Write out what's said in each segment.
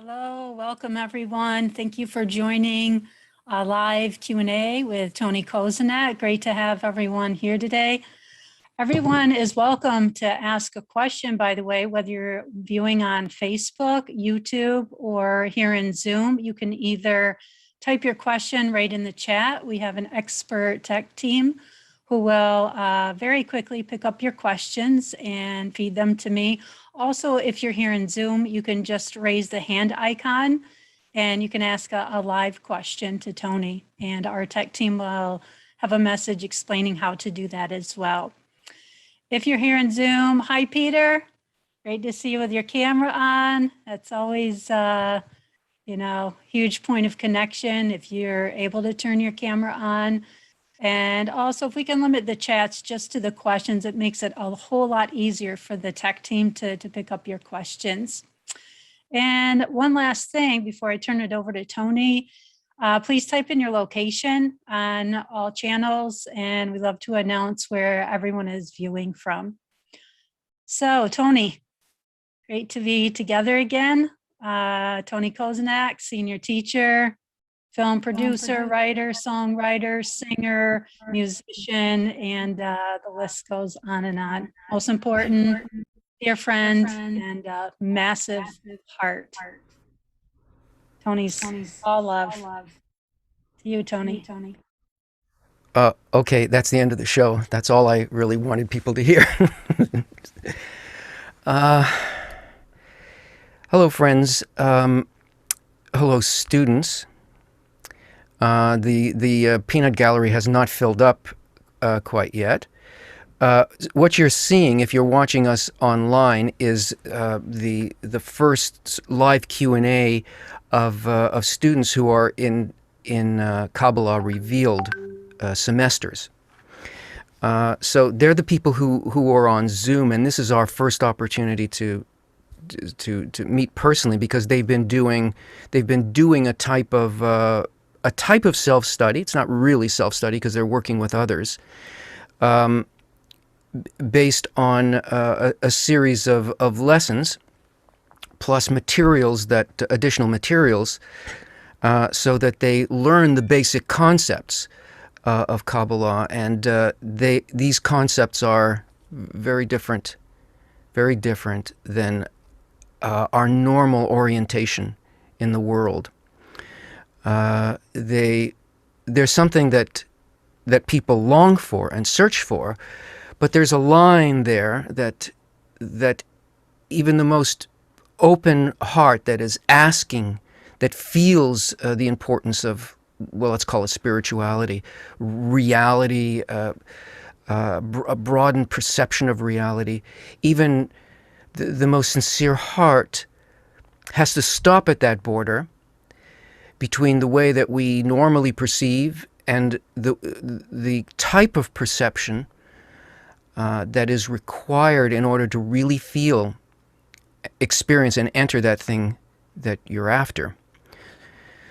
Hello, welcome everyone. Thank you for joining a live Q&A with Tony Kosinec. Great to have everyone here today. Everyone is welcome to ask a question, by the way, whether you're viewing on Facebook, YouTube, or here in Zoom. You can either type your question right in the chat. We have an expert tech team who will very quickly pick up your questions and feed them to me. Also, if you're here in Zoom, you can just raise the hand icon and you can ask a live question to Tony, and our tech team will have a message explaining how to do that as well. If you're here in Zoom, hi, Peter. Great to see you with your camera on. That's always, huge point of connection if you're able to turn your camera on. And also, if we can limit the chats just to the questions, it makes it a whole lot easier for the tech team to pick up your questions. And one last thing before I turn it over to Tony, please type in your location on all channels, and we love to announce where everyone is viewing from. So, Tony, great to be together again. Tony Kosinec, senior teacher, film producer, writer, songwriter, singer, musician, and the list goes on and on. Most important, dear friend, and massive heart. Tony's all love. To you, Tony. Okay, that's the end of the show. That's all I really wanted people to hear. Hello, friends. Hello, students. The peanut gallery has not filled up quite yet. What you're seeing, if you're watching us online, is the first live Q&A of students who are in Kabbalah Revealed semesters. So they're the people who are on Zoom, and this is our first opportunity to meet personally, because they've been doing a type of self-study. It's not really self-study because they're working with others, based on a series of lessons plus additional materials, so that they learn the basic concepts of Kabbalah. And these concepts are very different than our normal orientation in the world. There's something that people long for and search for, but there's a line there that even the most open heart that is asking, that feels the importance of, well, let's call it spirituality, reality, a broadened perception of reality, even the most sincere heart has to stop at that border between the way that we normally perceive and the type of perception that is required in order to really feel, experience, and enter that thing that you're after.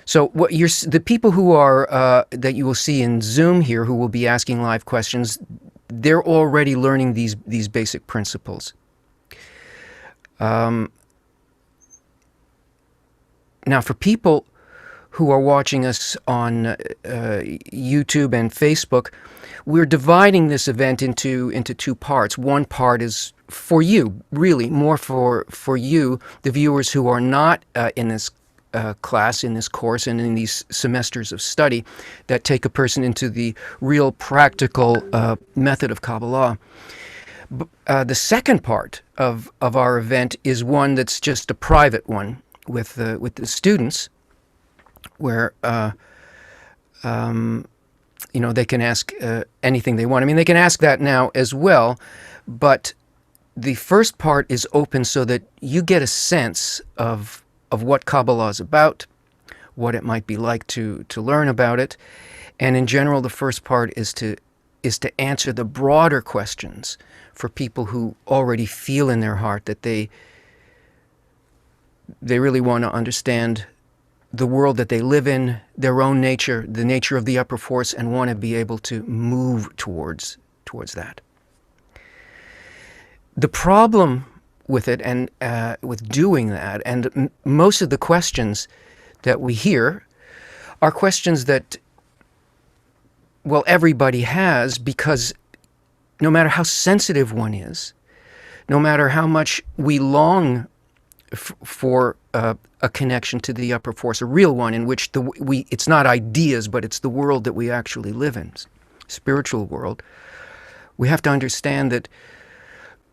So the people who are that you will see in Zoom here, who will be asking live questions, they're already learning these basic principles. Now, for people who are watching us on YouTube and Facebook, we're dividing this event into two parts. One part is for you, really, more for you, the viewers who are not in this class, in this course, and in these semesters of study that take a person into the real practical method of Kabbalah. The second part of our event is one that's just a private one with the students, where they can ask anything they want. I mean, they can ask that now as well, but the first part is open so that you get a sense of what Kabbalah is about, what it might be like to learn about it, and in general, the first part is to answer the broader questions for people who already feel in their heart that they really want to understand the world that they live in, their own nature, the nature of the upper force, and want to be able to move towards that. The problem with it and with doing that. And most of the questions that we hear are questions that, well, everybody has, because no matter how sensitive one is, no matter how much we long for a connection to the upper force, a real one in which it's not ideas, but it's the world that we actually live in, spiritual world, we have to understand that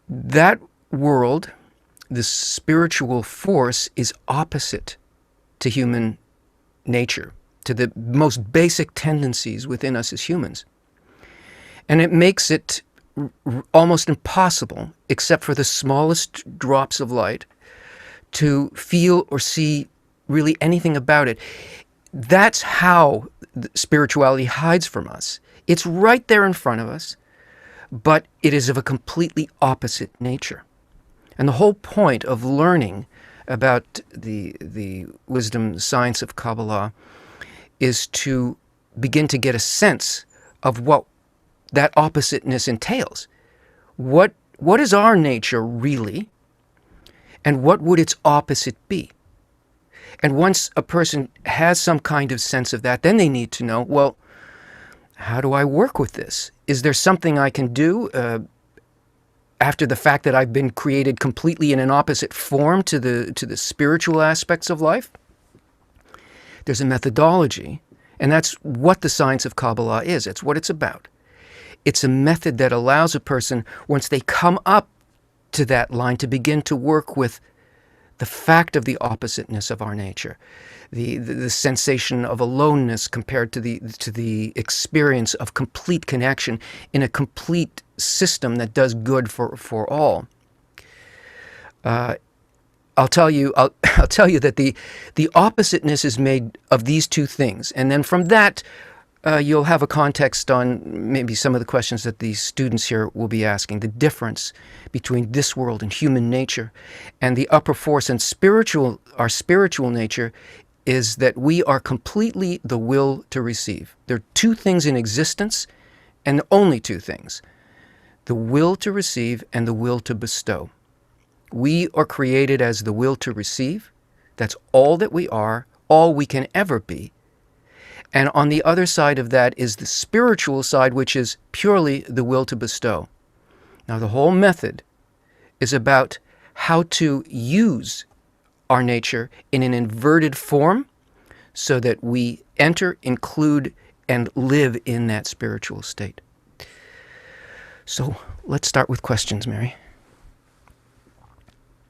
that world, the spiritual force, is opposite to human nature, to the most basic tendencies within us as humans. And it makes it almost impossible, except for the smallest drops of light, to feel or see really anything about it. That's how spirituality hides from us. It's right there in front of us, but it is of a completely opposite nature. And the whole point of learning about the wisdom science of Kabbalah is to begin to get a sense of what that oppositeness entails. What is our nature really? And what would its opposite be? And once a person has some kind of sense of that, then they need to know, well, how do I work with this? Is there something I can do after the fact that I've been created completely in an opposite form to the spiritual aspects of life? There's a methodology, and that's what the science of Kabbalah is. It's what it's about. It's a method that allows a person, once they come up to that line, to begin to work with the fact of the oppositeness of our nature, the sensation of aloneness compared to the experience of complete connection in a complete system that does good for all. I'll tell you that the oppositeness is made of these two things, and then from that you'll have a context on maybe some of the questions that the students here will be asking. The difference between this world and human nature and the upper force and our spiritual nature is that we are completely the will to receive. There are two things in existence, and only two things: the will to receive and the will to bestow. We are created as the will to receive. That's all that we are, all we can ever be. And on the other side of that is the spiritual side, which is purely the will to bestow. Now, the whole method is about how to use our nature in an inverted form so that we enter, include, and live in that spiritual state. So let's start with questions, Mary.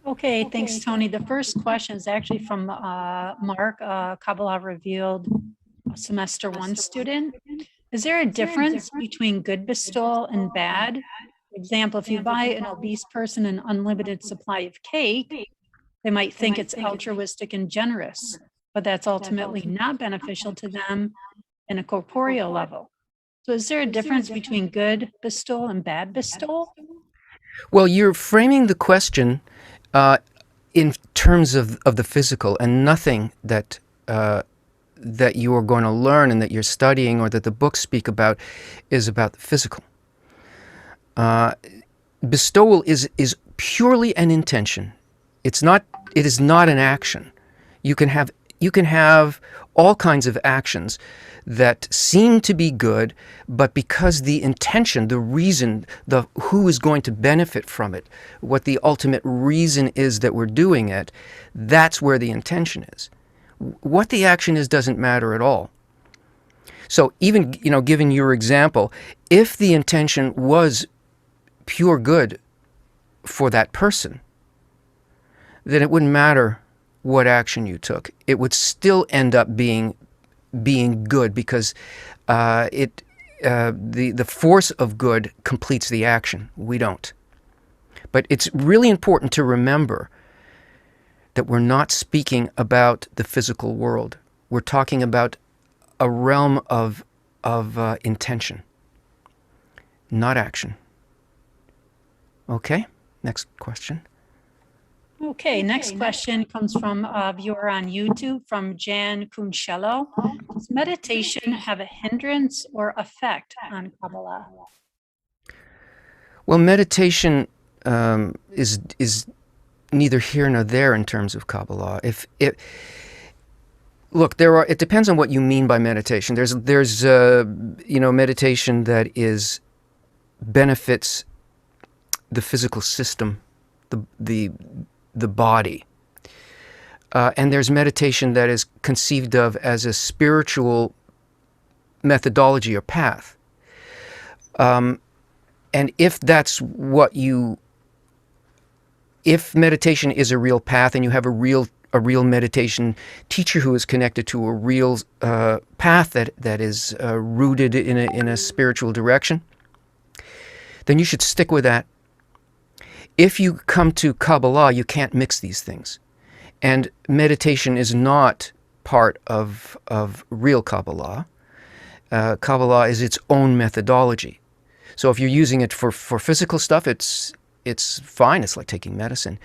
Okay, thanks, Tony. The first question is actually from Mark, Kabbalah Revealed, semester 1 student. Is there a difference between good bestowal and bad? For example, if you buy an obese person an unlimited supply of cake, they might think it's altruistic and generous, but that's ultimately not beneficial to them in a corporeal level. So is there a difference between good bestowal and bad bestowal? Well, you're framing the question in terms of the physical, and nothing that you are going to learn and that you're studying or that the books speak about is about the physical. Bestowal is purely an intention. It is not an action. You can have all kinds of actions that seem to be good, but because the intention, the reason, who is going to benefit from it, what the ultimate reason is that we're doing it, that's where the intention is. What the action is doesn't matter at all. So even, given your example, if the intention was pure good for that person, then it wouldn't matter what action you took. It would still end up being good, because the force of good completes the action. We don't. But it's really important to remember that we're not speaking about the physical world. We're talking about a realm of intention, not action. Okay, next question. Okay, next question comes from a viewer on YouTube, from Jan Kunchello. Does meditation have a hindrance or effect on Kabbalah? Well, meditation is neither here nor there in terms of Kabbalah. Look, it depends on what you mean by meditation. There's meditation that benefits the physical system, the body. And there's meditation that is conceived of as a spiritual methodology or path. And if meditation is a real path and you have a real meditation teacher who is connected to a real path that is rooted in a spiritual direction, then you should stick with that. If you come to Kabbalah, you can't mix these things. And meditation is not part of real Kabbalah. Kabbalah is its own methodology. So if you're using it for physical stuff, it's fine. It's like taking medicine.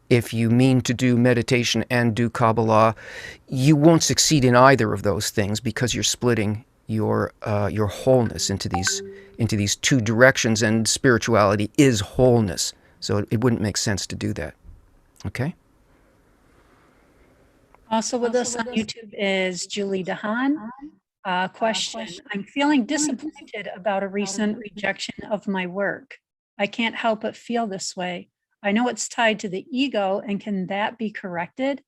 If you mean to do meditation and do Kabbalah, you won't succeed in either of those things because you're splitting your wholeness into these two directions, and spirituality is wholeness. So it wouldn't make sense to do that. Okay? Also with us on YouTube is Julie Dahan. Question: I'm feeling disappointed about a recent rejection of my work. I can't help but feel this way. I know it's tied to the ego, and can that be corrected?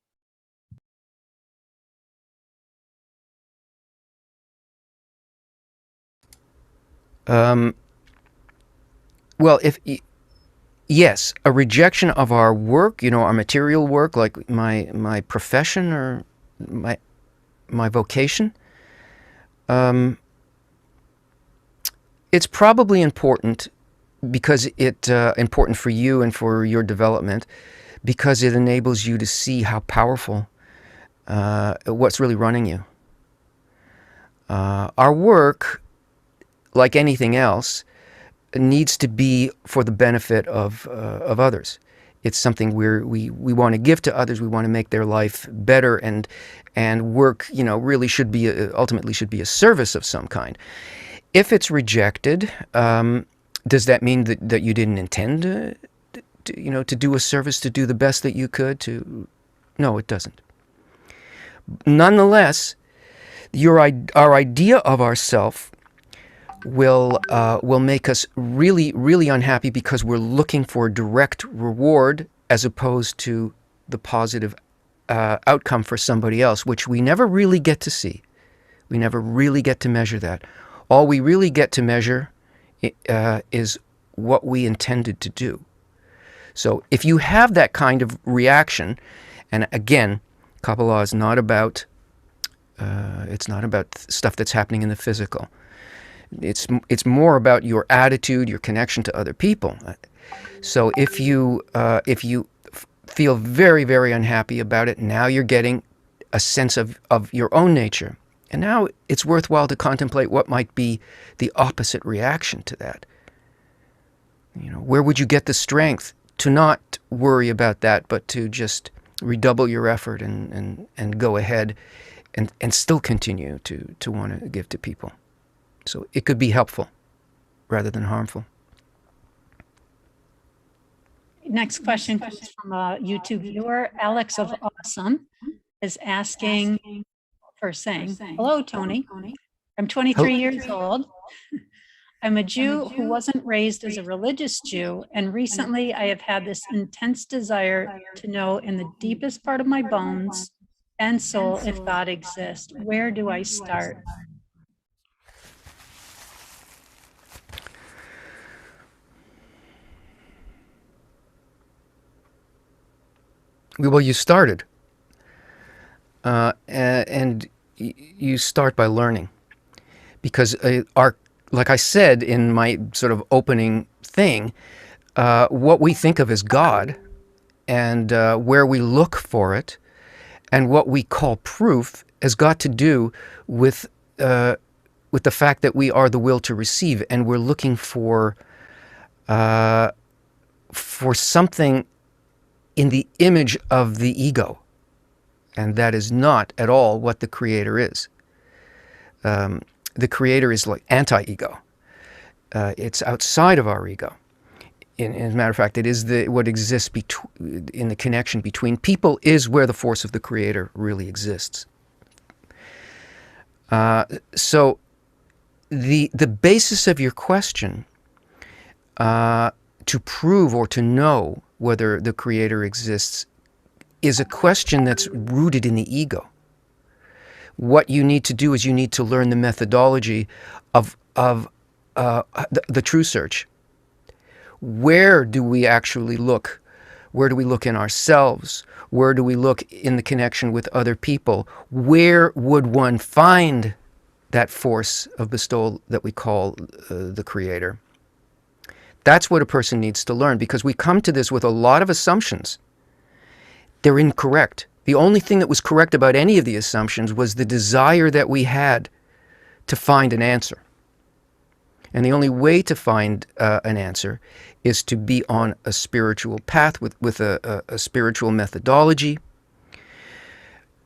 Well, yes, a rejection of our work, our material work, like my profession or my vocation, it's probably important because important for you and for your development, because it enables you to see how powerful what's really running you. Our work, like anything else, needs to be for the benefit of others. It's something we want to give to others. We want to make their life better, and work, really ultimately should be a service of some kind. If it's rejected, does that mean that you didn't intend to do a service, to do the best that you could? No, it doesn't. Nonetheless, our idea of ourself will make us really, really unhappy because we're looking for a direct reward as opposed to the positive outcome for somebody else, which we never really get to see. We never really get to measure that. All we really get to measure is what we intended to do. So if you have that kind of reaction, and again, Kabbalah is not about stuff that's happening in the physical. It's more about your attitude, your connection to other people. So if you feel very, very unhappy about it, now you're getting a sense of your own nature. And now it's worthwhile to contemplate what might be the opposite reaction to that. Where would you get the strength to not worry about that, but to just redouble your effort and go ahead and still continue to want to give to people? So it could be helpful rather than harmful. Next question comes from a YouTube viewer. Alex of Awesome is asking, first saying, hello, Tony. I'm 23 years old. I'm a Jew who wasn't raised as a religious Jew, and recently I have had this intense desire to know in the deepest part of my bones and soul if God exists. Where do I start? Well, you started. And you start by learning. Because like I said in my sort of opening thing, what we think of as God and where we look for it and what we call proof has got to do with the fact that we are the will to receive, and we're looking for something in the image of the ego. And that is not at all what the Creator is. The Creator is like anti-ego. It's outside of our ego. as a matter of fact, it is what exists in the connection between people is where the force of the Creator really exists. So the basis of your question to prove or to know whether the Creator exists is a question that's rooted in the ego. What you need to do is you need to learn the methodology of the true search. Where do we actually look? Where do we look in ourselves? Where do we look in the connection with other people? Where would one find that force of bestowal that we call the Creator? That's what a person needs to learn, because we come to this with a lot of assumptions. They're incorrect. The only thing that was correct about any of the assumptions was the desire that we had to find an answer. And the only way to find an answer is to be on a spiritual path with a spiritual methodology,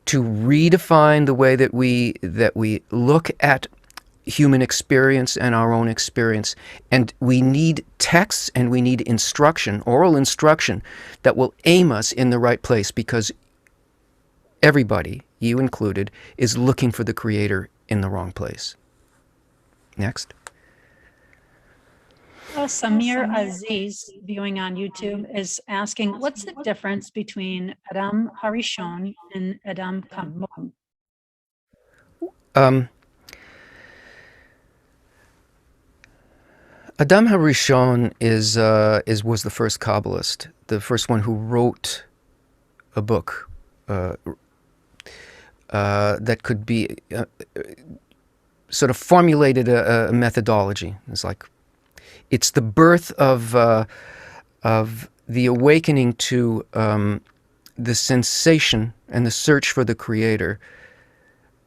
to redefine the way that we look at human experience and our own experience. And we need texts and we need instruction, oral instruction, that will aim us in the right place, because everybody, you included, is looking for the Creator in the wrong place. Next. Samir Aziz, viewing on YouTube, is asking, what's the difference between Adam Harishon and Adam Kadmon? Adam Harishon was the first Kabbalist, the first one who wrote a book that could be sort of formulated a methodology. It's the birth of the awakening to the sensation and the search for the Creator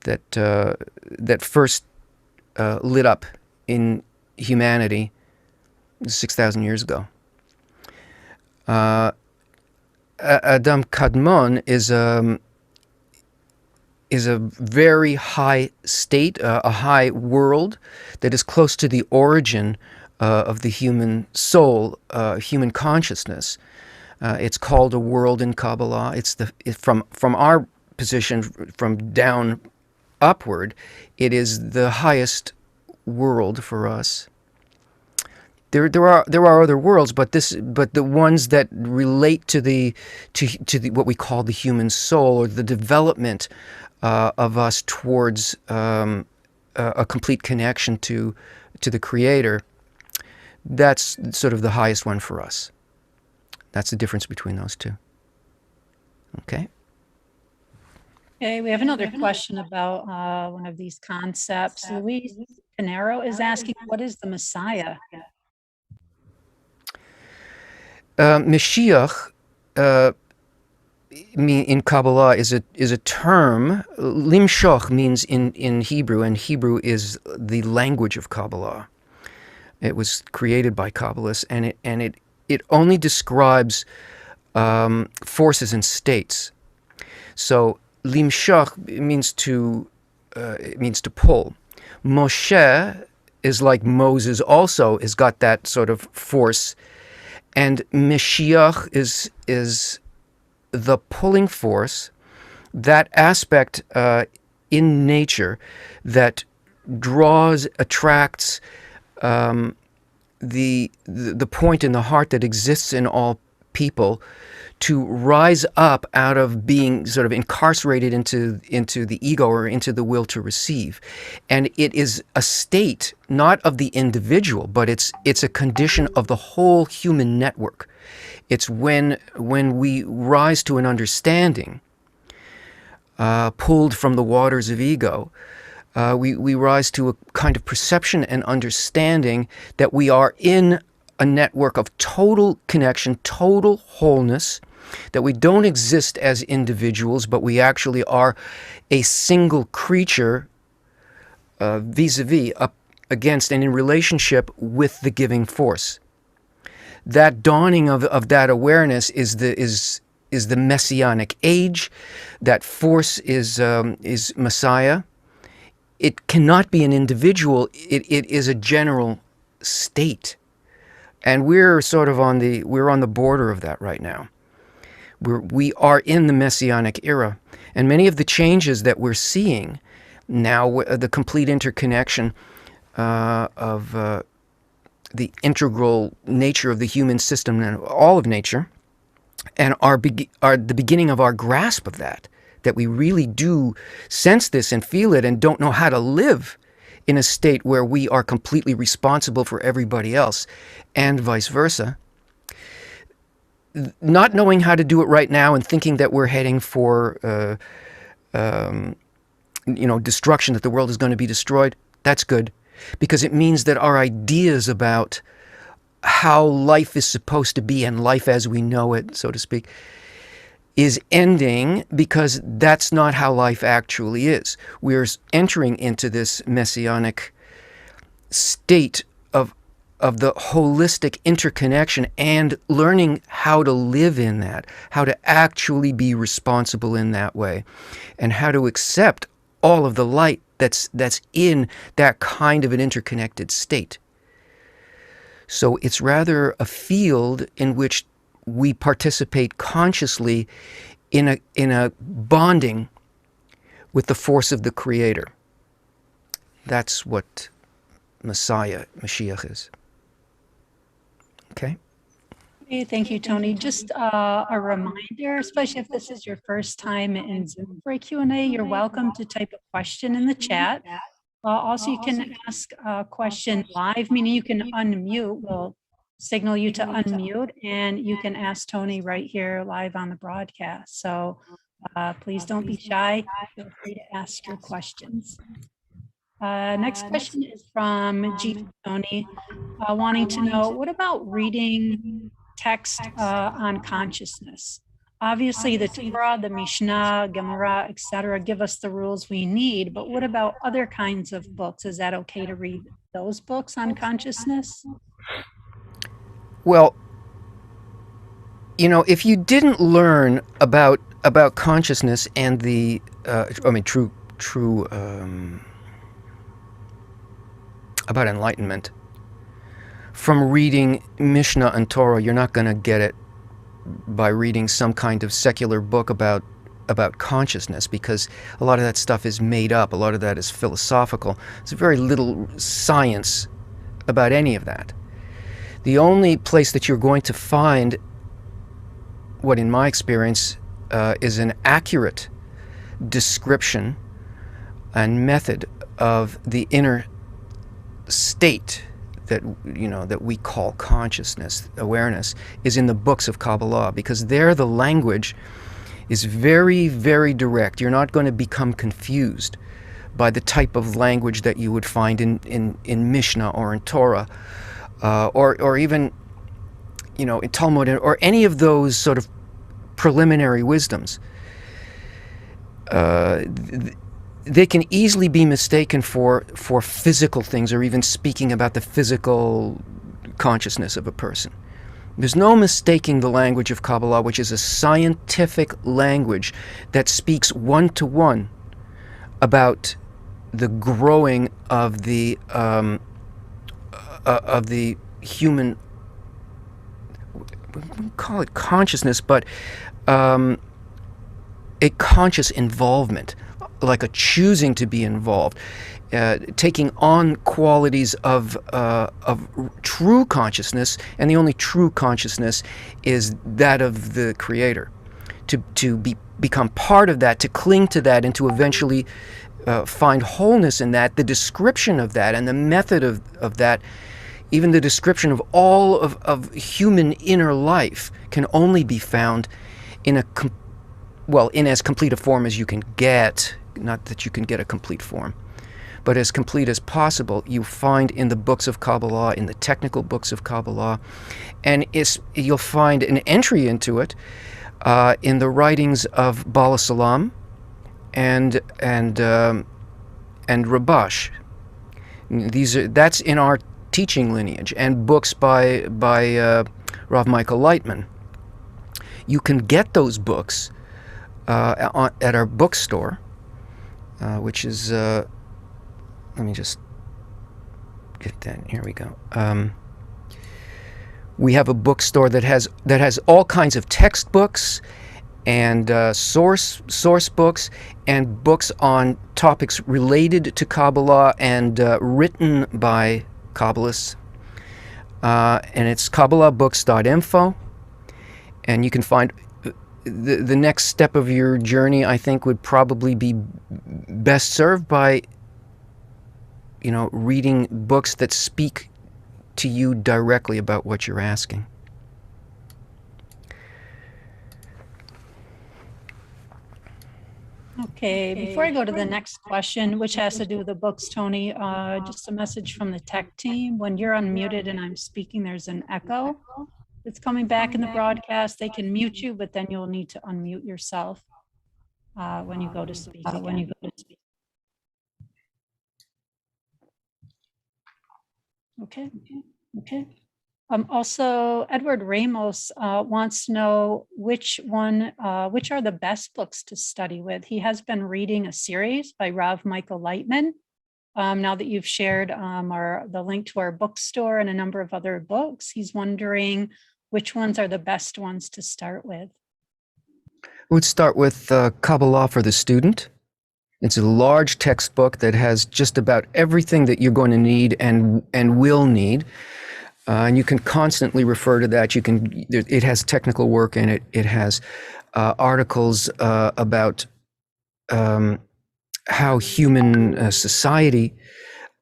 that first lit up in humanity 6,000 years ago. Adam Kadmon is a very high state, a high world that is close to the origin of the human soul, human consciousness. It's called a world in Kabbalah. From our position, from down upward, it is the highest world for us. There are other worlds, but the ones that relate to the what we call the human soul, or the development of us towards a complete connection to the Creator. That's sort of the highest one for us. That's the difference between those two. Okay. Okay, we have another question about one of these concepts. Luis Pinero is asking, what is the Messiah? Mashiach in Kabbalah is a term. Limshoch means in Hebrew, and Hebrew is the language of Kabbalah. It was created by Kabbalists, and it only describes forces and states. So limshach means to pull. Moshe is like Moses, also has got that sort of force, and Mashiach is the pulling force, that aspect in nature that draws, attracts the point in the heart that exists in all people to rise up out of being sort of incarcerated into the ego, or into the will to receive. And it is a state not of the individual, but it's a condition of the whole human network. It's when we rise to an understanding, pulled from the waters of ego, we rise to a kind of perception and understanding that we are in a network of total connection, total wholeness, that we don't exist as individuals, but we actually are a single creature vis-a-vis, up against and in relationship with the giving force. That dawning of that awareness is the messianic age. That force is Messiah. It cannot be an individual. It is a general state. And we're sort of on the border of that right now. We are in the Messianic era. And many of the changes that we're seeing now, the complete interconnection of the integral nature of the human system and all of nature, and are the beginning of our grasp of that we really do sense this and feel it and don't know how to live in a state where we are completely responsible for everybody else, and vice versa. Not knowing how to do it right now and thinking that we're heading for destruction, that the world is going to be destroyed, that's good. Because it means that our ideas about how life is supposed to be, and life as we know it, so to speak, is ending, because that's not how life actually is. We're entering into this messianic state of the holistic interconnection and learning how to live in that, how to actually be responsible in that way, and how to accept all of the light that's in that kind of an interconnected state. So it's rather a field in which we participate consciously in a bonding with the force of the Creator. That's what Mashiach is. Okay? Okay, thank you, Tony. Just a reminder, especially if this is your first time in Zoom for a Q&A, you're welcome to type a question in the chat. Also, you can ask a question live, meaning you can unmute. We'll signal you to unmute, and you can ask Tony right here live on the broadcast. So please don't be shy. Feel free to ask your questions. Next question is from G. Tony, wanting to know, what about reading text on consciousness? Obviously, the Torah, the Mishnah, Gemmorah, etc., give us the rules we need, but what about other kinds of books? Is that okay to read those books on consciousness? Well, if you didn't learn about consciousness and the, true about enlightenment from reading Mishnah and Torah, you're not going to get it by reading some kind of secular book about consciousness, because a lot of that stuff is made up. A lot of that is philosophical. There's very little science about any of that. The only place that you're going to find what, in my experience, is an accurate description and method of the inner state that we call consciousness, awareness, is in the books of Kabbalah, because there the language is very, very direct. You're not going to become confused by the type of language that you would find in Mishnah or in Torah, or even in Talmud, or any of those sort of preliminary wisdoms. They can easily be mistaken for physical things, or even speaking about the physical consciousness of a person. There's no mistaking the language of Kabbalah, which is a scientific language that speaks one-to-one about the growing of the human, we call it consciousness, but a conscious involvement, like a choosing to be involved, taking on qualities of true consciousness, and the only true consciousness is that of the Creator. To become part of that, to cling to that, and to eventually find wholeness in that. The description of that and the method of that, even the description of all of human inner life, can only be found in as complete a form as you can get. Not that you can get a complete form, but as complete as possible, you find in the books of Kabbalah, in the technical books of Kabbalah, and you'll find an entry into it in the writings of Baal Salam and Rabash. That's in our teaching lineage, and books by Rav Michael Lightman. You can get those books at our bookstore, which is, let me just get that, here we go. We have a bookstore that has all kinds of textbooks and source books and books on topics related to Kabbalah and written by Kabbalists. And it's kabbalahbooks.info. And you can find the next step of your journey, I think, would probably be best served by, reading books that speak to you directly about what you're asking. Okay, before I go to the next question, which has to do with the books, Tony, just a message from the tech team. When you're unmuted and I'm speaking, there's an echo that's coming back in the broadcast. They can mute you, but then you'll need to unmute yourself when you go to speak again. Okay. Also, Edward Ramos wants to know which are the best books to study with. He has been reading a series by Rav Michael Lightman. Now that you've shared the link to our bookstore and a number of other books, he's wondering which ones are the best ones to start with. We'd start with Kabbalah for the Student. It's a large textbook that has just about everything that you're going to need and will need. And you can constantly refer to that. It has technical work in it. It has articles about how human society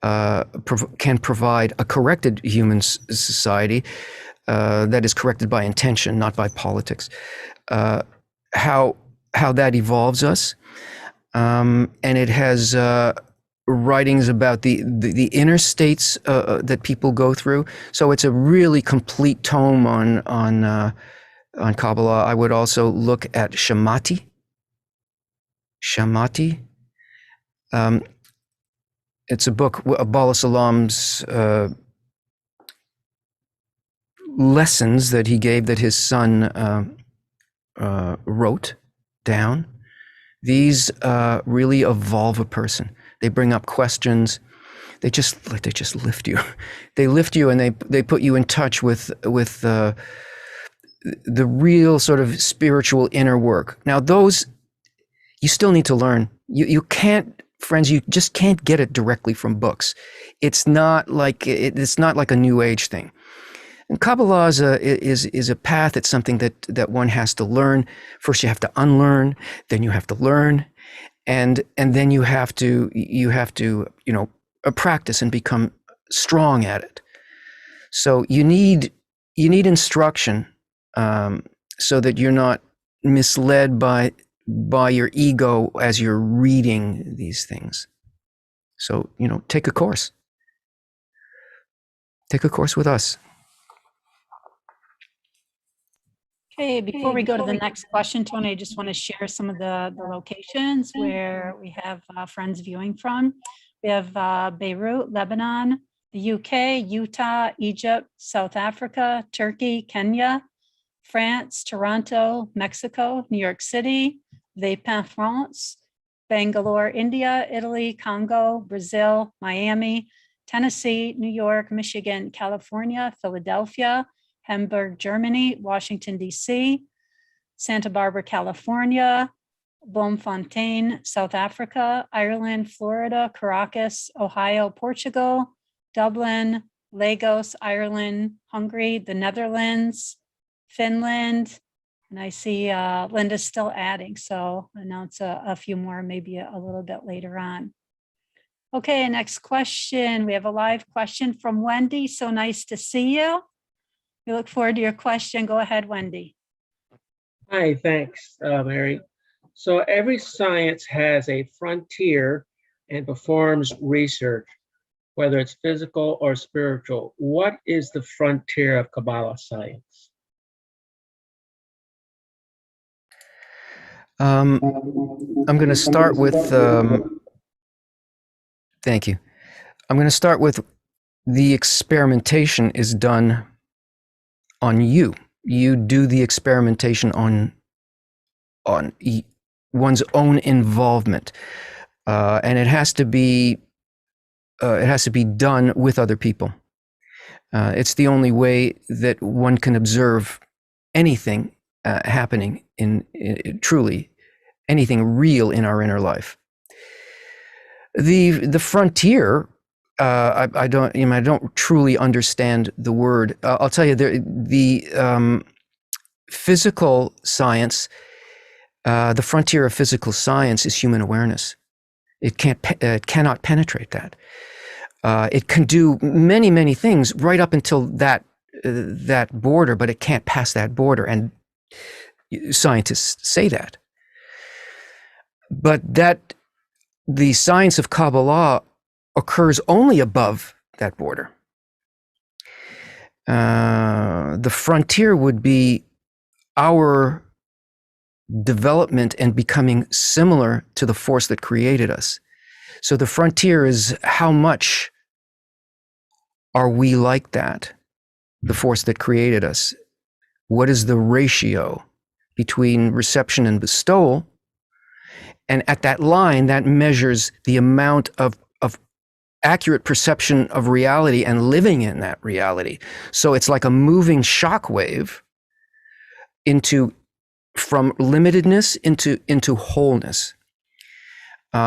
can provide a corrected human society that is corrected by intention, not by politics. How that evolves us, and it has writings about the inner states that people go through. So it's a really complete tome on Kabbalah. I would also look at Shamati. It's a book, Abba Salam's lessons that he gave that his son wrote down. These really evolve a person. They bring up questions. They just lift you. They lift you, and they put you in touch with the real sort of spiritual inner work. Now, those you still need to learn. You can't, friends. You just can't get it directly from books. It's not like a New Age thing. And Kabbalah is a path. It's something that one has to learn. First, you have to unlearn. Then you have to learn, and then you have to practice and become strong at it. So you need instruction so that you're not misled by your ego as you're reading these things. So take a course. Take a course with us. Okay, before we go to the next question, Tony, I just want to share some of the locations where we have friends viewing from. We have Beirut, Lebanon, the UK, Utah, Egypt, South Africa, Turkey, Kenya, France, Toronto, Mexico, New York City, Vapin, France, Bangalore, India, Italy, Congo, Brazil, Miami, Tennessee, New York, Michigan, California, Philadelphia, Hamburg, Germany, Washington, D.C., Santa Barbara, California, Bloemfontein, South Africa, Ireland, Florida, Caracas, Ohio, Portugal, Dublin, Lagos, Ireland, Hungary, the Netherlands, Finland, and I see Linda's still adding, so I'll announce a few more, maybe a little bit later on. Okay, next question. We have a live question from Wendy. So nice to see you. We look forward to your question. Go ahead, Wendy. Hi, thanks, Mary. So every science has a frontier and performs research, whether it's physical or spiritual. What is the frontier of Kabbalah science? I'm going to start with, thank you. I'm going to start with the experimentation is done on you. You do the experimentation on one's own involvement, and it has to be done with other people. It's the only way that one can observe anything happening in truly anything real in our inner life. The frontier, I don't truly understand the word. I'll tell you, the physical science, the frontier of physical science is human awareness. It cannot penetrate that. It can do many, many things right up until that border, but it can't pass that border, and scientists say that. But that the science of Kabbalah occurs only above that border. The frontier would be our development and becoming similar to the force that created us. So the frontier is how much are we like that, the force that created us? What is the ratio between reception and bestowal? And at that line, that measures the amount of accurate perception of reality and living in that reality. So it's like a moving shock wave from limitedness into wholeness,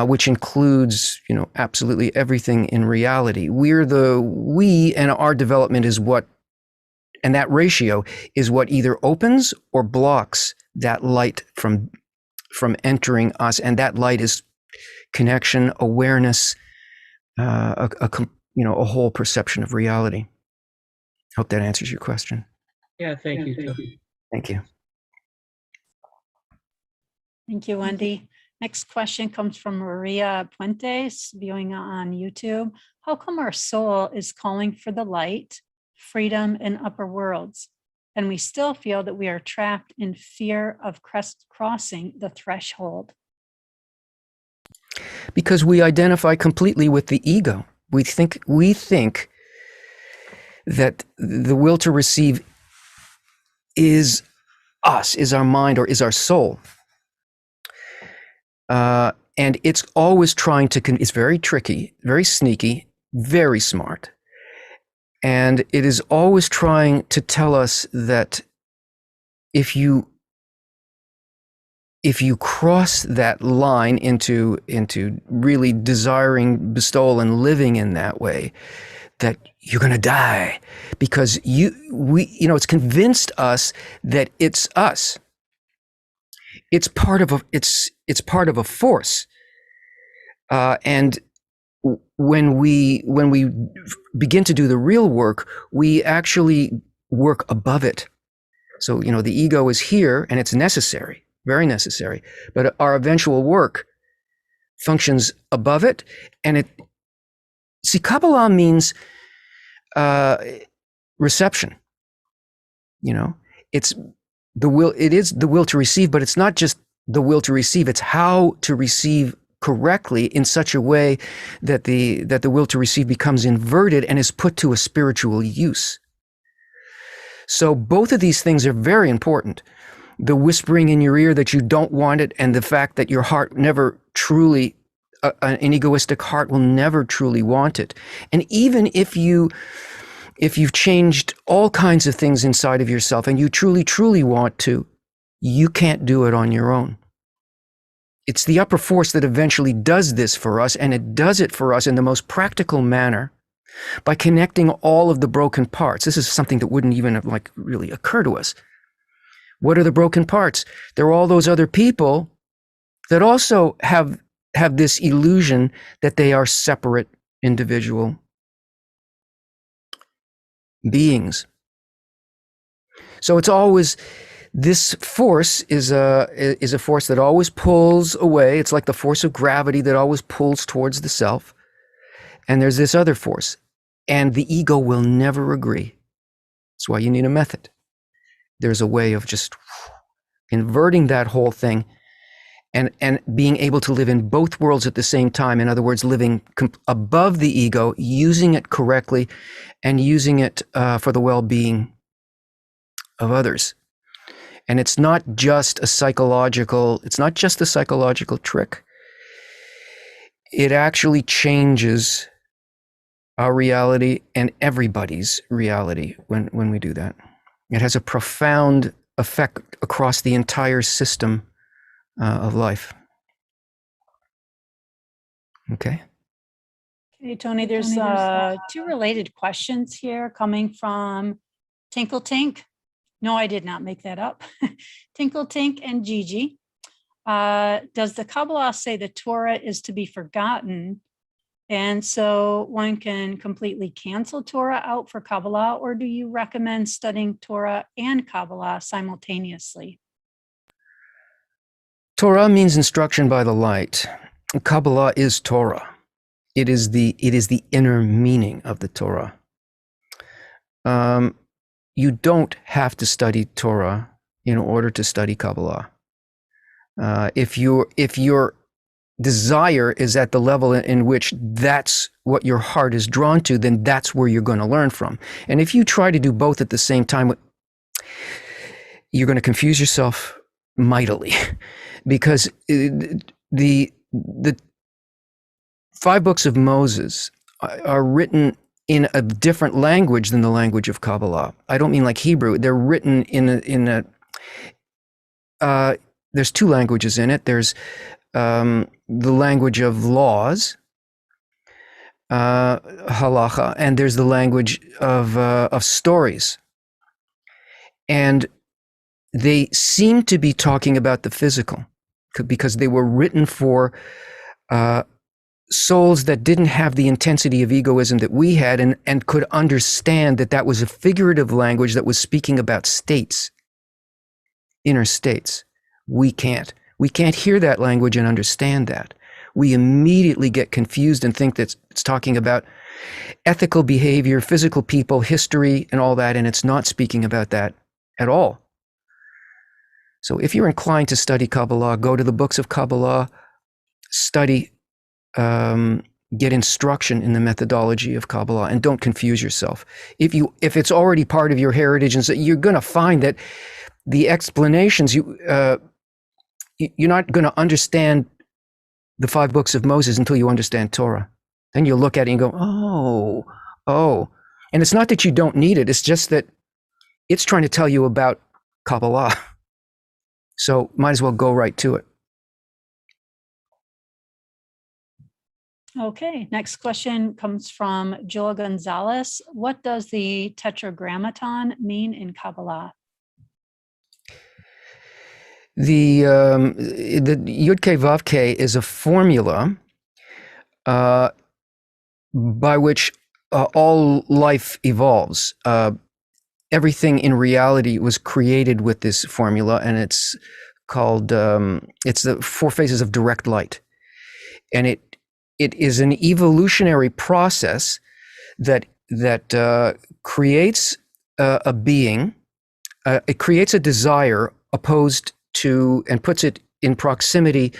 which includes, absolutely everything in reality. We and our development is what, and that ratio is what either opens or blocks that light from entering us, and that light is connection, awareness, a whole perception of reality. Hope that answers your question. Yeah, thank you, Tony. Thank you. Thank you, Wendy. Next question comes from Maria Puentes, viewing on YouTube. How come our soul is calling for the light, freedom, and upper worlds, and we still feel that we are trapped in fear of crossing the threshold? Because we identify completely with the ego. We think that the will to receive is us, is our mind, or is our soul. And it's always trying to, it's very tricky, very sneaky, very smart. And it is always trying to tell us that if you cross that line into really desiring bestowal and living in that way, that you're going to die, because it's convinced us that it's us. It's part of a force, and when we begin to do the real work, we actually work above it. So the ego is here, and it's necessary, very necessary. But our eventual work functions above it, and Kabbalah means reception. It's the will. It is the will to receive, but it's not just the will to receive. It's how to receive correctly in such a way that the will to receive becomes inverted and is put to a spiritual use. So both of these things are very important. The whispering in your ear that you don't want it, and the fact that your heart never truly, an egoistic heart will never truly want it. And even if you've changed all kinds of things inside of yourself and you truly, truly want to, you can't do it on your own. It's the upper force that eventually does this for us, and it does it for us in the most practical manner by connecting all of the broken parts. This is something that wouldn't even really occur to us. What are the broken parts? They're all those other people that also have this illusion that they are separate individual beings. So it's always, this force is a force that always pulls away. It's like the force of gravity that always pulls towards the self. And there's this other force, and the ego will never agree. That's why you need a method. There's a way of just inverting that whole thing and being able to live in both worlds at the same time. In other words, living above the ego, using it correctly, and using it for the well-being of others. And it's not just a psychological trick. It actually changes our reality and everybody's reality when we do that. It has a profound effect across the entire system of life. Okay. Okay, Tony, there's two related questions here coming from Tinkle Tink. No, I did not make that up. Tinkle Tink and Gigi. Does the Kabbalah say the Torah is to be forgotten, and so one can completely cancel Torah out for Kabbalah, or do you recommend studying Torah and Kabbalah simultaneously? Torah means instruction by the light. Kabbalah is Torah. It is the inner meaning of the Torah. You don't have to study Torah in order to study Kabbalah. If your desire is at the level in which that's what your heart is drawn to, then that's where you're going to learn from. And if you try to do both at the same time, you're going to confuse yourself mightily, because the 5 books of Moses are written in a different language than the language of Kabbalah. I don't mean like Hebrew. They're written in a there's 2 languages in it. There's the language of laws, halacha, and there's the language of stories. And they seem to be talking about the physical, because they were written for souls that didn't have the intensity of egoism that we had, and could understand that that was a figurative language that was speaking about states, inner states. We can't hear that language and understand that. We immediately get confused and think that it's talking about ethical behavior, physical people, history, and all that, and it's not speaking about that at all. So if you're inclined to study Kabbalah, go to the books of Kabbalah, study, get instruction in the methodology of Kabbalah, and don't confuse yourself. If it's already part of your heritage, and so you're going to find that the explanations, you're not going to understand the 5 books of Moses until you understand Torah. Then you'll look at it and go, oh. And it's not that you don't need it. It's just that it's trying to tell you about Kabbalah. So might as well go right to it. Okay, next question comes from Joel Gonzalez. What does the tetragramaton mean in Kabbalah? The Yud K Vav K is a formula by which all life evolves. Everything in reality was created with this formula, and it's called, it's the 4 phases of direct light. And it is an evolutionary process that creates a being, it creates a desire opposed to, and puts it in proximity,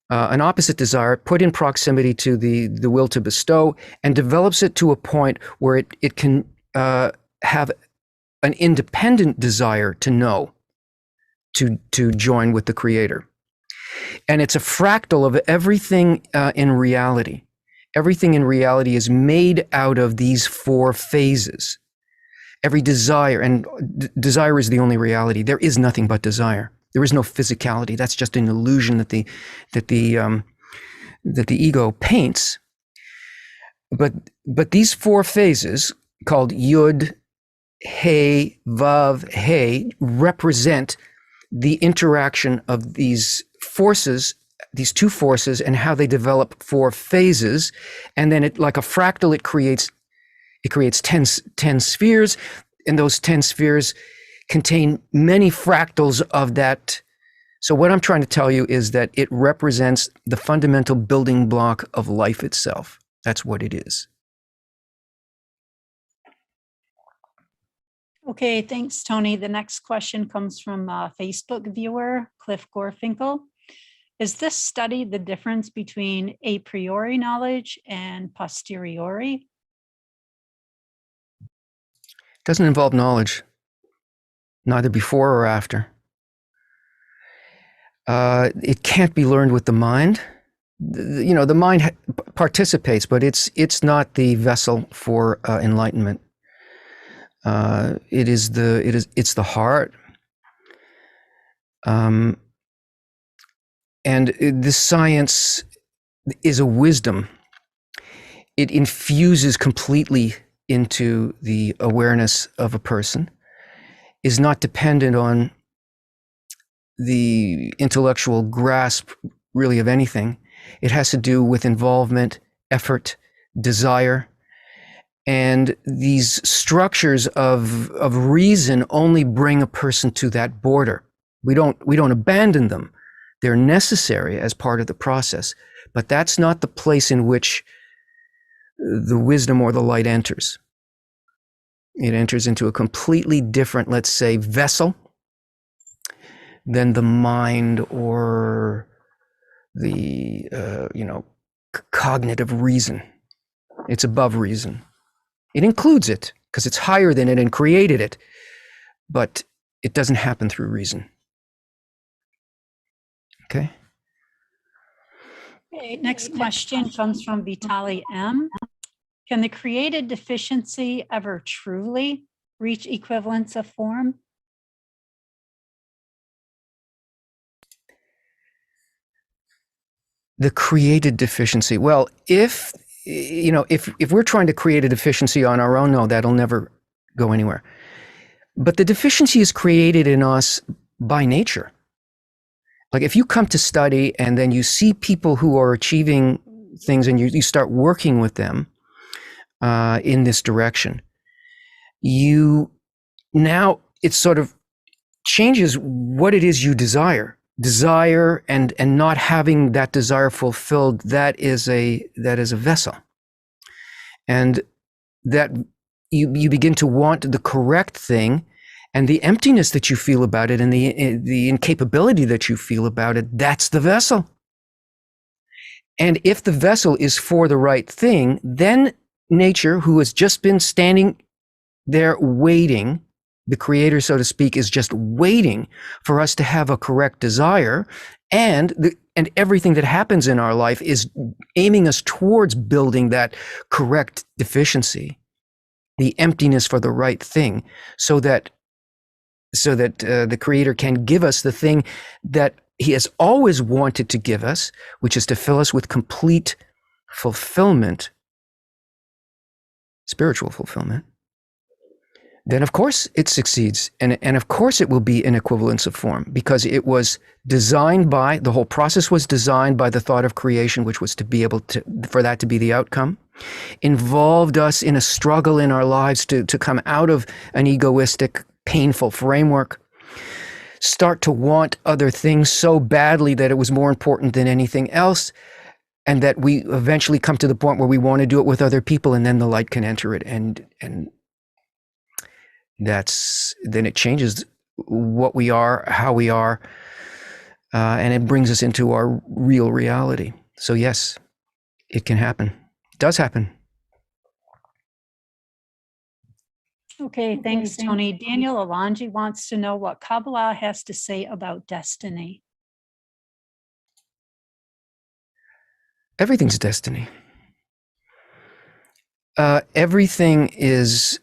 an opposite desire put in proximity to the will to bestow, and develops it to a point where it can have an independent desire to know, to join with the Creator. And it's a fractal of everything in reality. Everything in reality is made out of these 4 phases. Every desire, and desire is the only reality. There is nothing but desire. There is no physicality. That's just an illusion that the ego paints. But these 4 phases, called Yud, Hey, Vav, Hey, represent the interaction of these forces, these 2 forces, and how they develop 4 phases. And then it, like a fractal, it creates 10 spheres, and those 10 spheres contain many fractals of that. So what I'm trying to tell you is that it represents the fundamental building block of life itself. That's what it is. Okay, thanks, Tony. The next question comes from a Facebook viewer, Cliff Gorfinkel. Is this study the difference between a priori knowledge and posteriori? It doesn't involve knowledge, neither before or after. It can't be learned with the mind. the mind participates, but it's not the vessel for enlightenment. It's the heart. And this science is a wisdom. It infuses completely into the awareness of a person, is not dependent on the intellectual grasp really of anything. It has to do with involvement, effort, desire, and these structures of reason only bring a person to that border. We don't abandon them. They're necessary as part of the process, but that's not the place in which the wisdom or the light enters. It enters into a completely different, let's say, vessel than the mind or the cognitive reason. It's above reason. It includes it because it's higher than it and created it, but it doesn't happen through reason. Okay. Okay, next question comes from Vitali M. Can the created deficiency ever truly reach equivalence of form? The created deficiency. Well, if we're trying to create a deficiency on our own, no, that'll never go anywhere. But the deficiency is created in us by nature. Like if you come to study and then you see people who are achieving things and you start working with them in this direction, now it sort of changes what it is you desire and not having that desire fulfilled. That is a vessel, and that you begin to want the correct thing, and the emptiness that you feel about it and the incapability that you feel about it, that's the vessel. And if the vessel is for the right thing, then nature, who has just been standing there waiting, the creator, so to speak, is just waiting for us to have a correct desire, and everything that happens in our life is aiming us towards building that correct deficiency, the emptiness for the right thing, so that the creator can give us the thing that he has always wanted to give us, which is to fill us with complete fulfillment, spiritual fulfillment. Then of course it succeeds, and of course it will be an equivalence of form, because it was designed by, the whole process was designed by the thought of creation, which was to be able to, for that to be the outcome, involved us in a struggle in our lives to come out of an egoistic, painful framework, start to want other things so badly that it was more important than anything else, and that we eventually come to the point where we want to do it with other people, and then the light can enter it, and then it changes what we are, how we are, and it brings us into our real reality. So yes, it can happen. It does happen. Okay, thanks, Tony. Daniel Alonji wants to know what Kabbalah has to say about destiny. Everything's destiny. Everything is.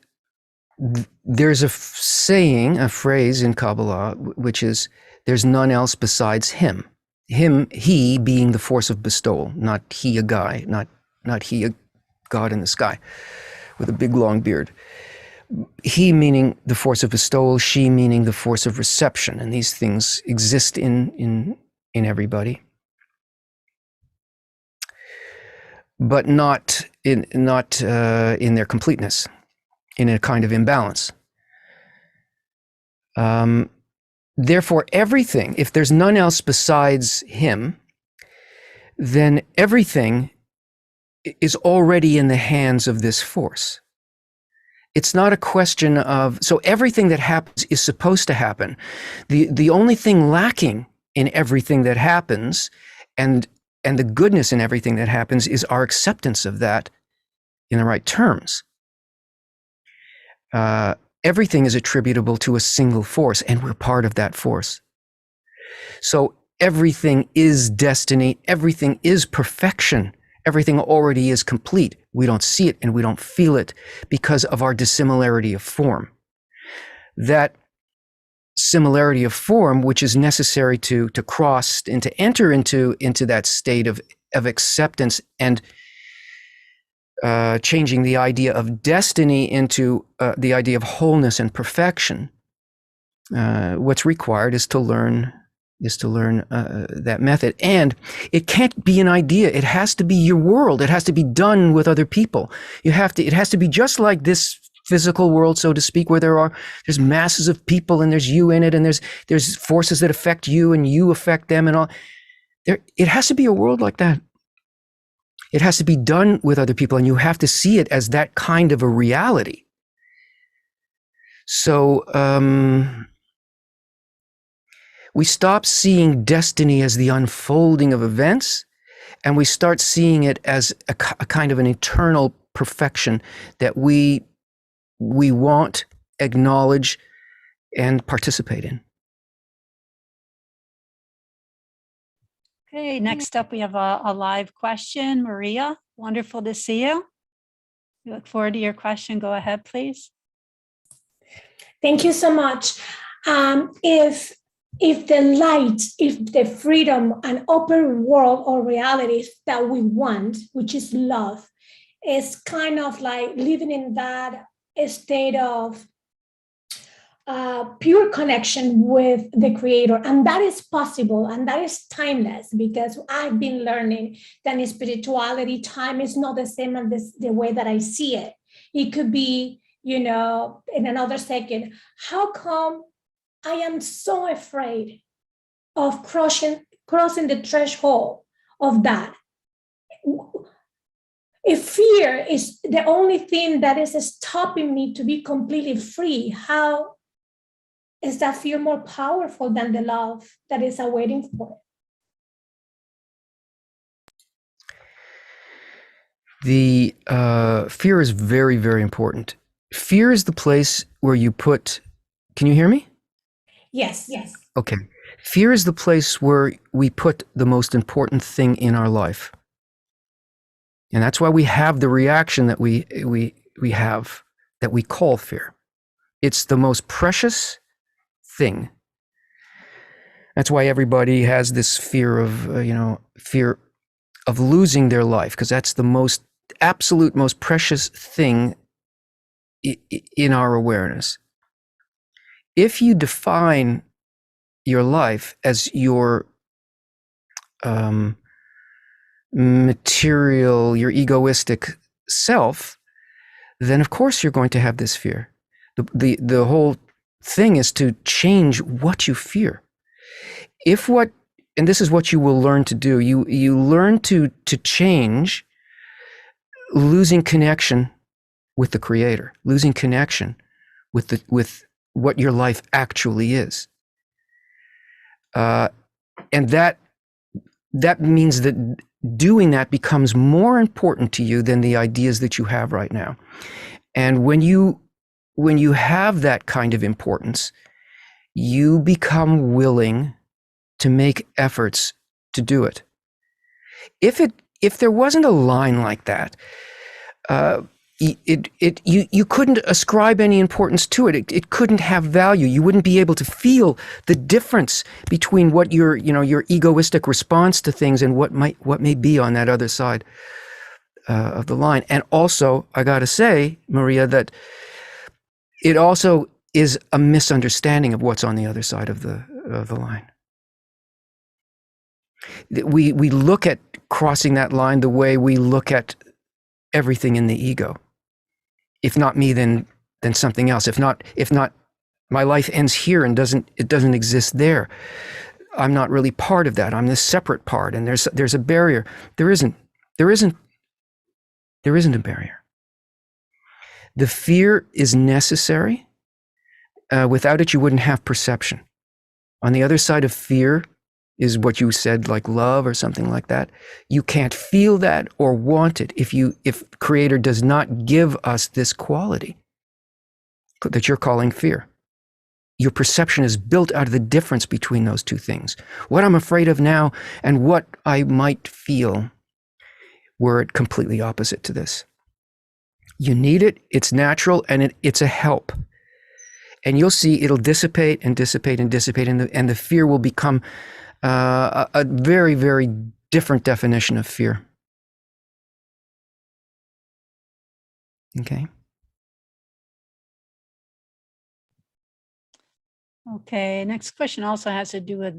There's a phrase in Kabbalah, which is, there's none else besides him. He being the force of bestowal, not he a guy, not he a god in the sky with a big long beard. He meaning the force of bestowal, she meaning the force of reception, and these things exist in everybody, but not in their completeness, in a kind of imbalance. Therefore, everything, if there's none else besides him, then everything is already in the hands of this force. It's not a question of, so everything that happens is supposed to happen. The only thing lacking in everything that happens, and the goodness in everything that happens, is our acceptance of that in the right terms. Everything is attributable to a single force, and we're part of that force. So everything is destiny, everything is perfection, everything already is complete. We don't see it and we don't feel it because of our dissimilarity of form. That similarity of form, which is necessary to cross and to enter into that state of acceptance and changing the idea of destiny into the idea of wholeness and perfection. What's required is to learn that method. And it can't be an idea. It has to be your world. It has to be done with other people. It has to be just like this physical world, so to speak, where there's masses of people and there's you in it, and there's forces that affect you and you affect them and all. It has to be a world like that. It has to be done with other people, and you have to see it as that kind of a reality. So we stop seeing destiny as the unfolding of events, and we start seeing it as a kind of an eternal perfection that we want, acknowledge, and participate in. Okay, next up we have a live question. Maria, wonderful to see you. We look forward to your question. Go ahead, please. Thank you so much. If the light, if the freedom and open world or realities that we want, which is love, is kind of like living in that state of pure connection with the Creator, and that is possible and that is timeless, because I've been learning that in spirituality, time is not the same as the way that I see it. It could be, in another second. How come I am so afraid of crossing the threshold of that? If fear is the only thing that is stopping me to be completely free, how is that fear more powerful than the love that is awaiting for it? The fear is very, very important. Fear is the place where you put, can you hear me? Yes. Okay. Fear is the place where we put the most important thing in our life. And that's why we have the reaction that we have, that we call fear. It's the most precious thing. That's why everybody has this fear of losing their life, because that's the absolute most precious thing in our awareness. If you define your life as your material, your egoistic self, then of course you're going to have this fear. The whole thing is to change what you fear. And this is what you will learn to do. You learn to change losing connection with the Creator, losing connection with what your life actually is. And that means that doing that becomes more important to you than the ideas that you have right now. And when you have that kind of importance, you become willing to make efforts to do it. If there wasn't a line like that, you couldn't ascribe any importance to it. It couldn't have value. You wouldn't be able to feel the difference between what your egoistic response to things and what may be on that other side of the line. And also, I got to say, Maria, that it also is a misunderstanding of what's on the other side of the line. We look at crossing that line the way we look at everything in the ego. If not me, then something else. If not, my life ends here and it doesn't exist there. I'm not really part of that. I'm this separate part, and there's a barrier. There isn't a barrier. The fear is necessary. Without it, you wouldn't have perception. On the other side of fear is what you said, like love or something like that. You can't feel that or want it if Creator does not give us this quality that you're calling fear. your perception is built out of the difference between those two things. What I'm afraid of now and what I might feel were completely opposite to this. You need it, it's natural, and it's a help. And you'll see it'll dissipate and dissipate and dissipate, and the fear will become a very, very different definition of fear. Okay. Okay, next question also has to do with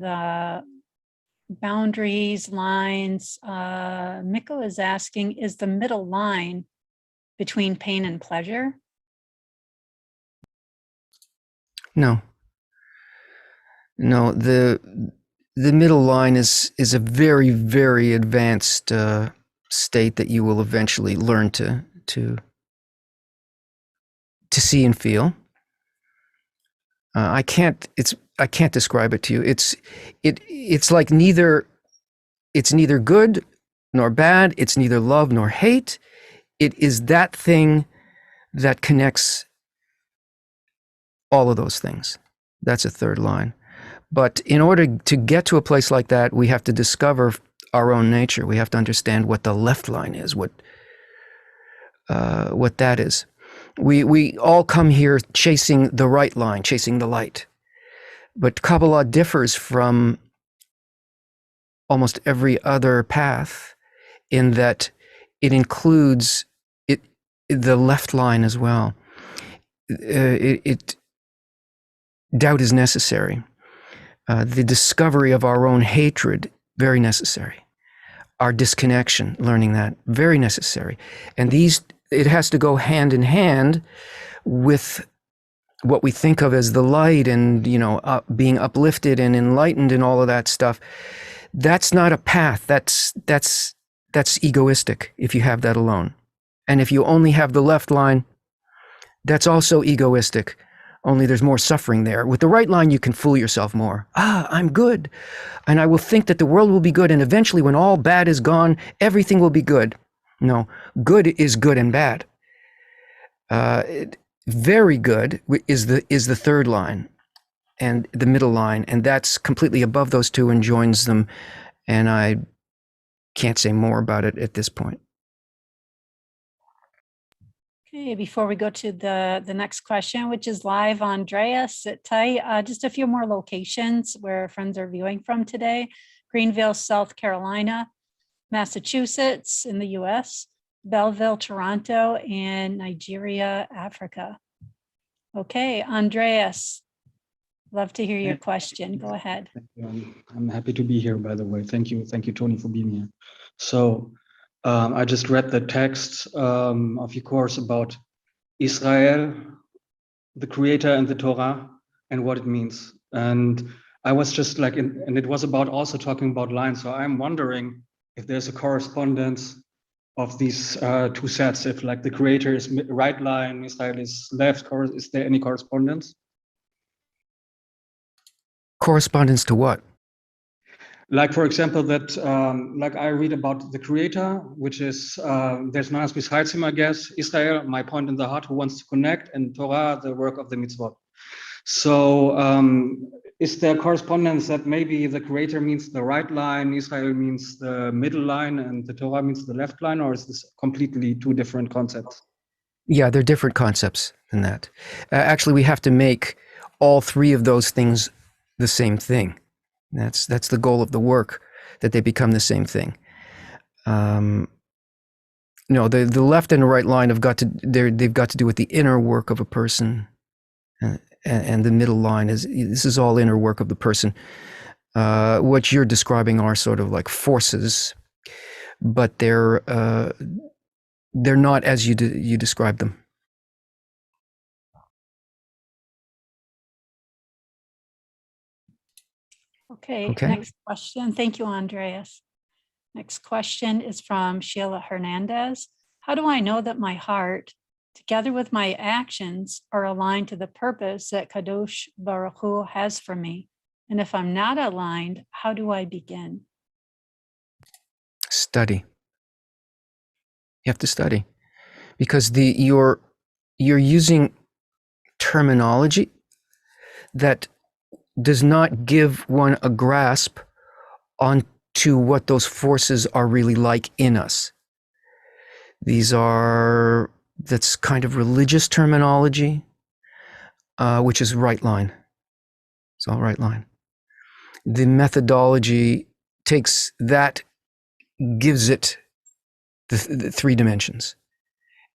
boundaries, lines. Miko is asking, is the middle line between pain and pleasure? No. No, the middle line is a very, very advanced state that you will eventually learn to see and feel. I can't describe it to you. It's like it's neither good nor bad. It's neither love nor hate. It is that thing that connects all of those things. That's a third line. But in order to get to a place like that, we have to discover our own nature. We have to understand what the left line is, what that is. We all come here chasing the right line, chasing the light. But Kabbalah differs from almost every other path in that it includes the left line as well. Doubt is necessary. The discovery of our own hatred, very necessary. Our disconnection, learning that, very necessary. And it has to go hand in hand with what we think of as the light and, being uplifted and enlightened and all of that stuff. That's not a path. That's egoistic if you have that alone. And if you only have the left line, that's also egoistic. Only there's more suffering there. With the right line, you can fool yourself more. I'm good. And I will think that the world will be good. And eventually when all bad is gone, everything will be good. No, good is good and bad. Very good is the third line and the middle line. And that's completely above those two and joins them. And I can't say more about it at this point. Okay, before we go to the next question, which is live, Andreas, sit tight. Just a few more locations where friends are viewing from today. Greenville, South Carolina, Massachusetts in the US, Belleville, Toronto, and Nigeria, Africa. Okay, Andreas, love to hear your question. Go ahead. I'm happy to be here, by the way. Thank you, Tony, for being here. So I just read the text of your course about Israel, the creator and the Torah, and what it means. And I was just like, and it was about also talking about lines. So I'm wondering if there's a correspondence of these two sets. If like the creator is right line, Israel is left, is there any correspondence? Correspondence to what? Like, for example, that like I read about the creator, which is there's none else besides him, I guess. Israel, my point in the heart, who wants to connect, and Torah, the work of the mitzvot. So is there correspondence that maybe the creator means the right line, Israel means the middle line, and the Torah means the left line, or is this completely two different concepts? Yeah, they're different concepts than that. Actually, we have to make all three of those things the same thing. That's the goal of the work, that they become the same thing. No, the left and the right line they've got to do with the inner work of a person, and the middle line this is all inner work of the person. What you're describing are sort of like forces, but they're not as you describe them. Okay, next question. Thank you, Andreas. Next question is from Sheila Hernandez. How do I know that my heart, together with my actions, are aligned to the purpose that Kadosh Barahu has for me? And if I'm not aligned, how do I begin? Study. You have to study, because you're using terminology that does not give one a grasp onto what those forces are really like in us. That's kind of religious terminology, which is right line. It's all right line. The methodology takes that, gives it the 3 dimensions.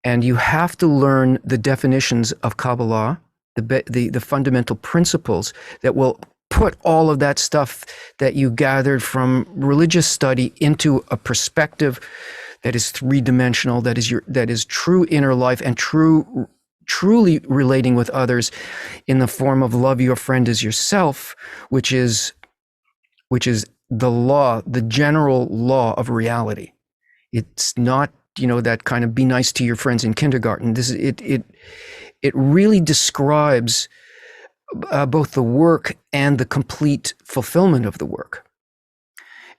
And you have to learn the definitions of Kabbalah, the fundamental principles that will put all of that stuff that you gathered from religious study into a perspective that is 3-dimensional, that is true inner life and truly relating with others in the form of love your friend as yourself, which is the law, the general law of reality. It's not, that kind of be nice to your friends in kindergarten. It really describes both the work and the complete fulfillment of the work.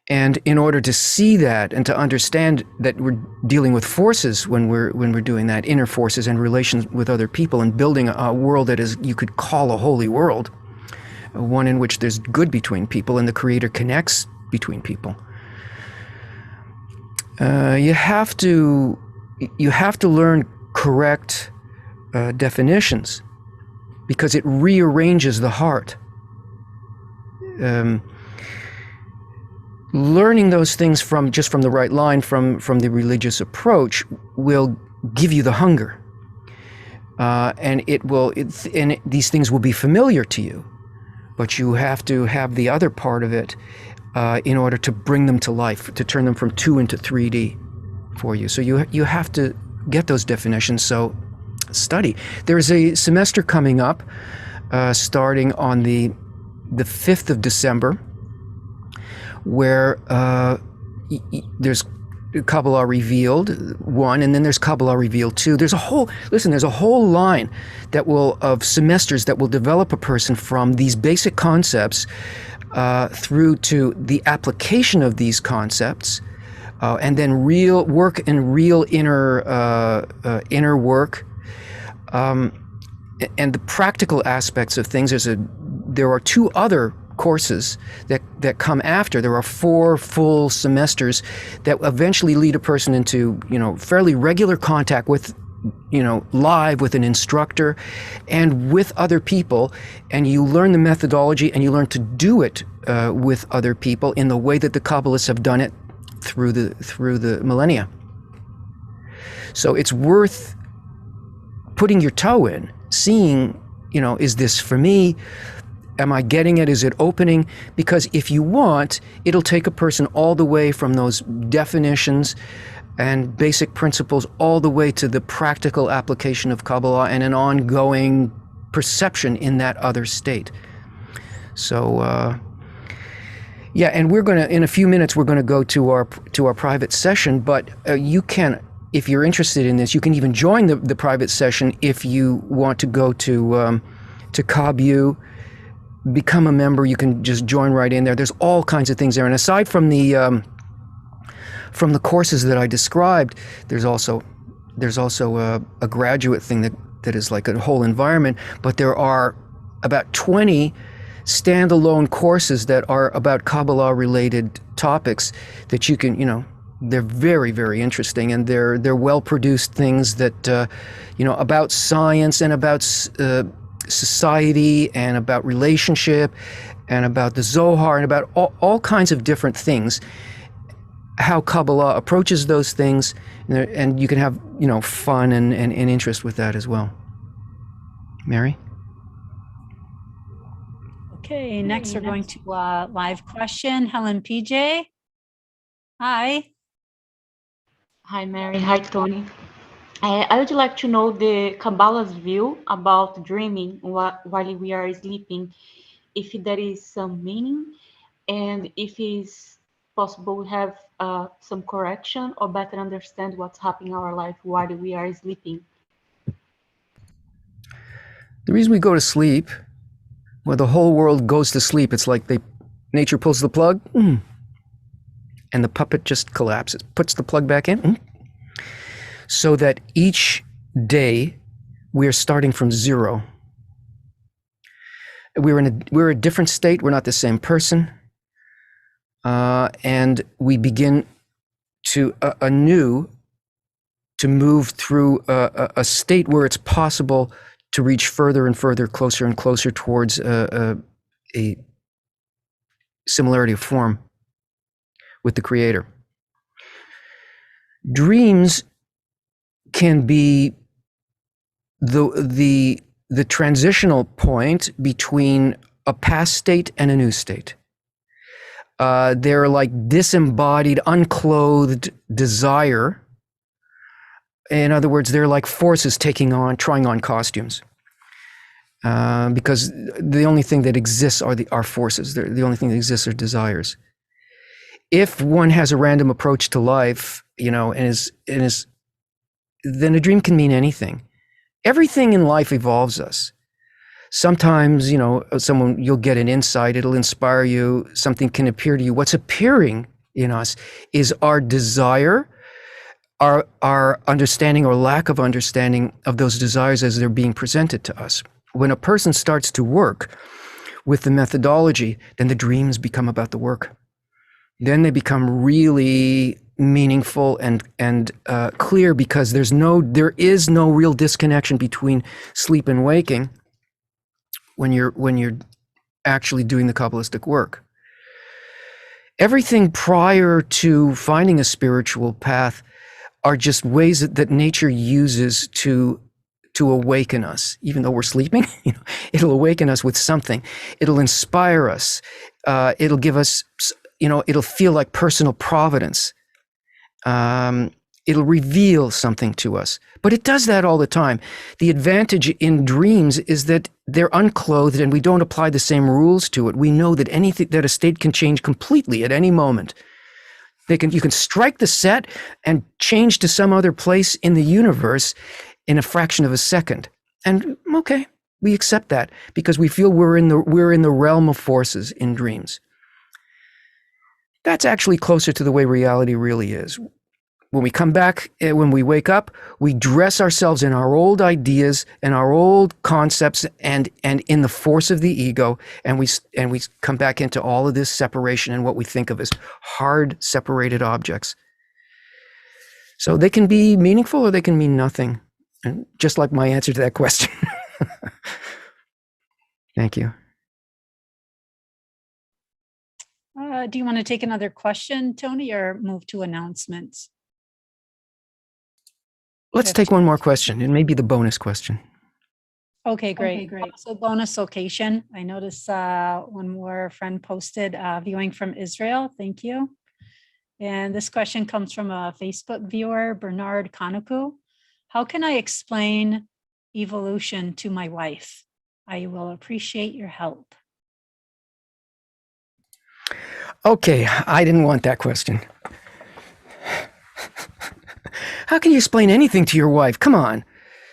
And in order to see that and to understand that we're dealing with forces when we're doing that, inner forces and relations with other people, and building a world that is, you could call a holy world, one in which there's good between people and the Creator connects between people. You have to learn correct definitions, because it rearranges the heart. Learning those things from the right line, from the religious approach, will give you the hunger, and these things will be familiar to you. But you have to have the other part of it in order to bring them to life, to turn them from 2 into 3D for you. So you have to get those definitions. So study. There's a semester coming up, starting on the 5th of December, where there's Kabbalah Revealed 1, and then there's Kabbalah Revealed 2. There's a whole line of semesters that will develop a person from these basic concepts through to the application of these concepts, and then real work and real inner work, and the practical aspects of things. There are 2 other courses that come after. There are 4 full semesters that eventually lead a person into, fairly regular contact with, live with an instructor and with other people, and you learn the methodology and you learn to do it with other people in the way that the Kabbalists have done it through the millennia. So it's worth putting your toe in, seeing, is this for me? Am I getting it? Is it opening? Because if you want, it'll take a person all the way from those definitions and basic principles all the way to the practical application of Kabbalah and an ongoing perception in that other state. So, and we're going to, in a few minutes, we're going to go to our private session, but you can, if you're interested in this, you can even join the private session if you want to go to KabU. Become a member. You can just join right in there. There's all kinds of things there. And aside from the courses that I described, there's also a graduate thing that is like a whole environment. But there are about 20 standalone courses that are about Kabbalah related topics that you can, they're very, very interesting, and they're well produced things that, about science and about society and about relationship and about the Zohar and about all kinds of different things, how Kabbalah approaches those things, and you can have fun and interest with that as well. Mary? Okay, next we're going to a live question. Helen PJ. Hi. Hi, Mary. Hi, Tony. I would like to know the Kabbalah's view about dreaming while we are sleeping, if there is some meaning, and if it's possible we have some correction or better understand what's happening in our life while we are sleeping. The reason we go to sleep, when the whole world goes to sleep, it's like nature pulls the plug, and the puppet just collapses, puts the plug back in, so that each day we are starting from 0. we're a different state. We're not the same person. And we begin to anew to move through a state where it's possible to reach further and further, closer and closer towards a similarity of form with the Creator. Dreams can be the transitional point between a past state and a new state. They're like disembodied, unclothed desire. In other words, they're like forces trying on costumes. Because the only thing that exists are forces. The only thing that exists are desires. If one has a random approach to life, then a dream can mean anything. Everything in life evolves us. Sometimes, you'll get an insight, it'll inspire you, something can appear to you. What's appearing in us is our desire, our understanding or lack of understanding of those desires as they're being presented to us. When a person starts to work with the methodology, then the dreams become about the work. Then they become really meaningful and clear, because there is no real disconnection between sleep and waking when you're actually doing the Kabbalistic work. Everything prior to finding a spiritual path are just ways that nature uses to awaken us. Even though we're sleeping, it'll awaken us with something. It'll inspire us. It'll give us, it'll feel like personal providence. It'll reveal something to us. But it does that all the time. The advantage in dreams is that they're unclothed and we don't apply the same rules to it. We know that that a state can change completely at any moment. You can strike the set and change to some other place in the universe in a fraction of a second. And okay, we accept that because we feel we're in the realm of forces in dreams. That's actually closer to the way reality really is. When we come back, when we wake up, we dress ourselves in our old ideas and our old concepts and in the force of the ego, and we come back into all of this separation and what we think of as hard separated objects. So they can be meaningful or they can mean nothing. And just like my answer to that question. Thank you. Do you want to take another question, Tony, or move to announcements? Let's take one more question, and maybe the bonus question. Okay, great. So bonus location. I noticed one more friend posted viewing from Israel. Thank you. And this question comes from a Facebook viewer, Bernard Kanaku. How can I explain evolution to my wife? I will appreciate your help. Okay, I didn't want that question. How can you explain anything to your wife? Come on.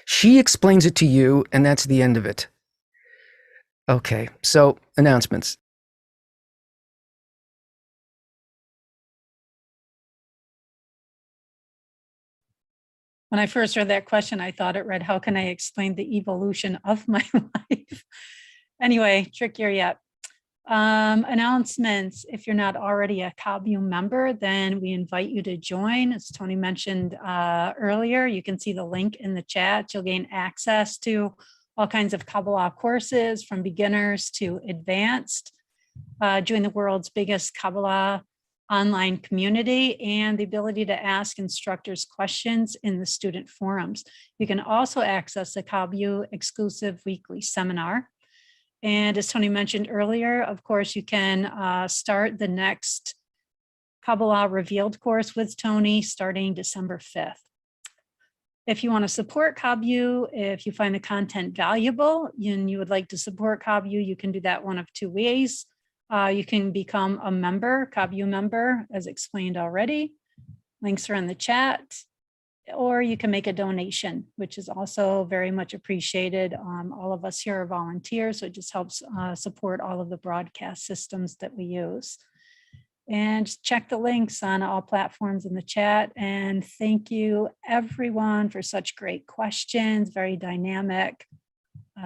She explains it to you, and that's the end of it. Okay, so announcements. When I first read that question, I thought it read, how can I explain the evolution of my life? Anyway, trickier yet. Announcements. If you're not already a KabU member, then we invite you to join. As Tony mentioned earlier, you can see the link in the chat. You'll gain access to all kinds of Kabbalah courses from beginners to advanced. Join the world's biggest Kabbalah online community and the ability to ask instructors questions in the student forums. You can also access the KabU exclusive weekly seminar. And as Tony mentioned earlier, of course, you can start the next Kabbalah Revealed course with Tony starting December 5th. If you want to support KabU, if you find the content valuable and you would like to support KabU, you can do that one of two ways. You can become a member, KabU member, as explained already. Links are in the chat. Or you can make a donation, which is also very much appreciated. All of us here are volunteers, so it just helps support all of the broadcast systems that we use. And check the links on all platforms in the chat. And thank you everyone for such great questions, very dynamic.